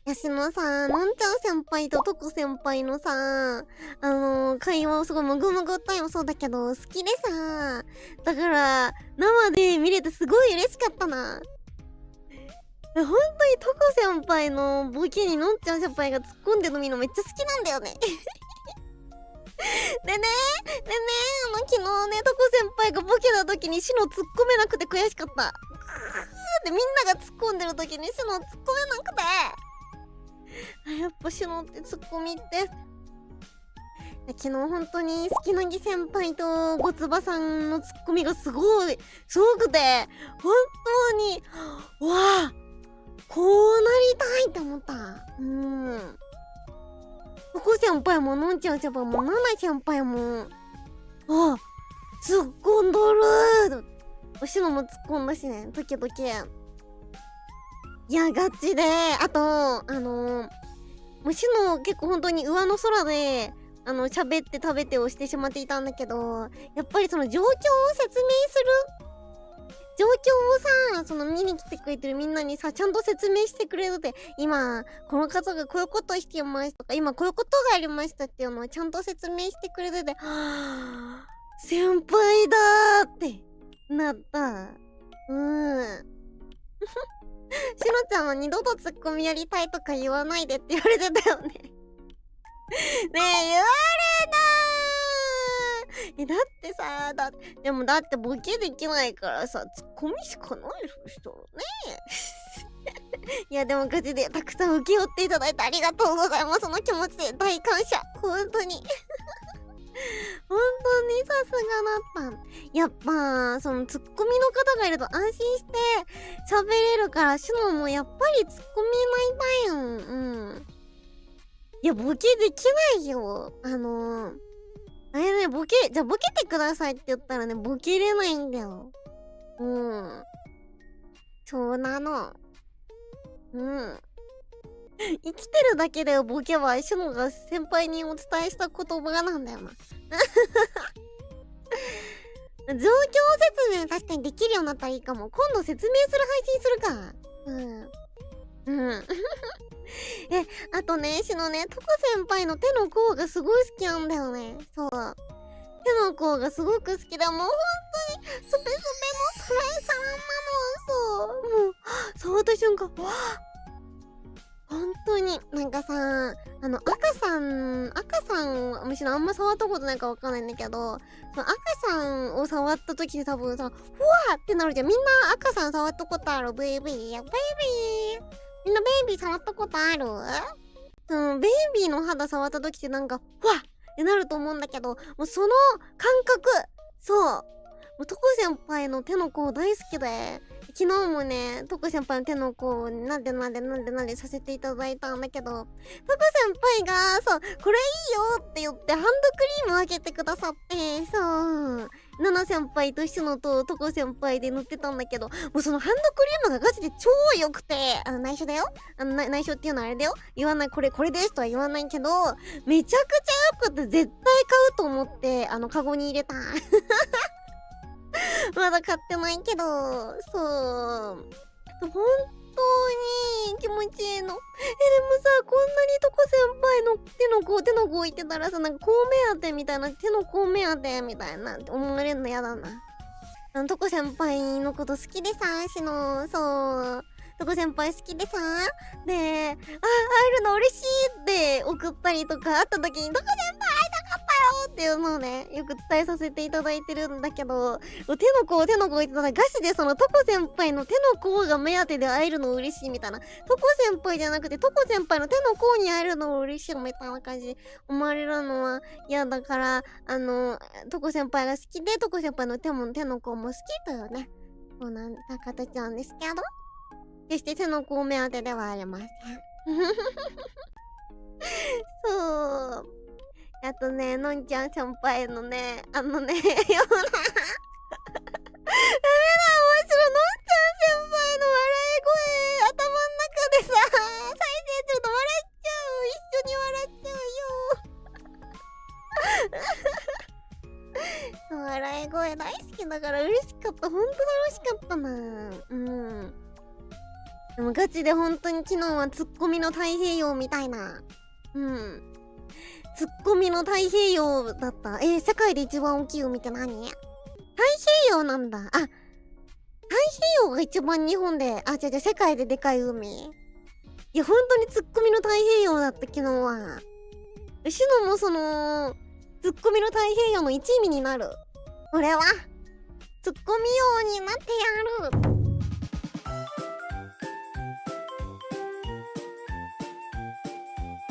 私のさ、のんちゃん先輩ととこ先輩のさ、会話をすごいもぐもぐタイムそうだけど、好きでさ、だから、生で見れてすごい嬉しかったな。本当にとこ先輩のボケにのんちゃん先輩が突っ込んでるの見るのめっちゃ好きなんだよね。でね、昨日ね、とこ先輩がボケた時にシノ突っ込めなくて悔しかった。で、みんなが突っ込んでる時にシノ突っ込めなくて。やっぱシノってツッコミって。昨日本当に好きなぎ先輩とごつばさんのツッコミがすごくて、本当に、わあ、こうなりたいって思った。とこ先輩ものんちゃん先輩もなな先輩も、突っ込んどるー。シノも突っ込んだしね、時々。いや、ガチで、あと、もうシノ結構本当に上の空で、喋って食べてをしてしまっていたんだけど、やっぱりその状況を説明する状況をさ、その見に来てくれてるみんなにさ、ちゃんと説明してくれるって、今、この方がこういうことをしてますとか、今こういうことがありましたっていうのをちゃんと説明してくれてて、先輩だーってなった。しのちゃんは二度とツッコミやりたいとか言わないでって言われてたよね。ねえ、言われない。だってさ、でもだってボケできないからさ、ツッコミしかない人ね。いやでもガチでたくさん受け負っていただいてありがとうございます。その気持ちで大感謝。本当に。本当にさすがだった。やっぱ、そのツッコミの方がいると安心して喋れるから、シノもやっぱりツッコミになりたいよ。いや、ボケできないよ。あれね、じゃあボケてくださいって言ったらね、ボケれないんだよ。そうなの。生きてるだけでボケはシノが先輩にお伝えした言葉なんだよな。状況説明確かにできるようになったらいいかも。今度説明する配信するか。あとね、シノね、トコ先輩の手の甲がすごい好きなんだよね。そう。手の甲がすごく好きだ。もう本当に、スペスペのサラサラなの。そう。もう、触った瞬間、わあ本当に、なんかさ、赤さん、むしろあんま触ったことないかわかんないんだけど、その赤さんを触った時に多分さ、ふわーってなるじゃん。みんな赤さん触ったことある？ベイビー。みんなベイビー触ったことある？ベイビーの肌触った時ってなんか、ふわっってなると思うんだけど、もうその感覚、そう。もうトコ先輩の手の甲大好きで、昨日もね、トコ先輩の手の甲をなんでさせていただいたんだけど、トコ先輩が、そう、これいいよって言ってハンドクリームあげてくださって、そう、ナナ先輩とシノとトコ先輩で塗ってたんだけど、もうそのハンドクリームがガチで超良くて、内緒だよ。内緒っていうのはあれだよ。言わない、これですとは言わないけど、めちゃくちゃ良くて絶対買うと思って、カゴに入れた。まだ買ってないけど、そう。本当に気持ちいいの。でもさ、こんなにトコ先輩の手の甲言ってたらさ、なんかこう目当てみたいな、手の甲目当てみたいなって思われるのやだな。トコ先輩のこと好きでさ、そう。トコ先輩好きでさ、で、会えるの嬉しいって送ったりとか会った時に、トコ先輩会いたかったよっていうのをね、よく伝えさせていただいてるんだけど、手の甲言ってたらガチでそのトコ先輩の手の甲が目当てで会えるの嬉しいみたいな。トコ先輩じゃなくてトコ先輩の手の甲に会えるの嬉しいみたいな感じで思われるのは嫌だから、トコ先輩が好きで、トコ先輩の手の甲も好きというね、そうな形なんですけど、決して手の甲目当てではありません。そう。あとね、のんちゃん先輩のね、ような。ダメだ、面白い、のんちゃん先輩の笑い声、頭の中でさ、再生すると笑っちゃう。一緒に笑っちゃうよ。そう、笑い声大好きだから嬉しかった。ほんと楽しかったな。でもガチで本当に昨日はツッコミの太平洋みたいな。ツッコミの太平洋だった。世界で一番大きい海って何？太平洋なんだ。太平洋が一番日本で、違う世界ででかい海。いや、本当にツッコミの太平洋だった、昨日は。シノもツッコミの太平洋の一味になる。俺は、ツッコミ王になってやる。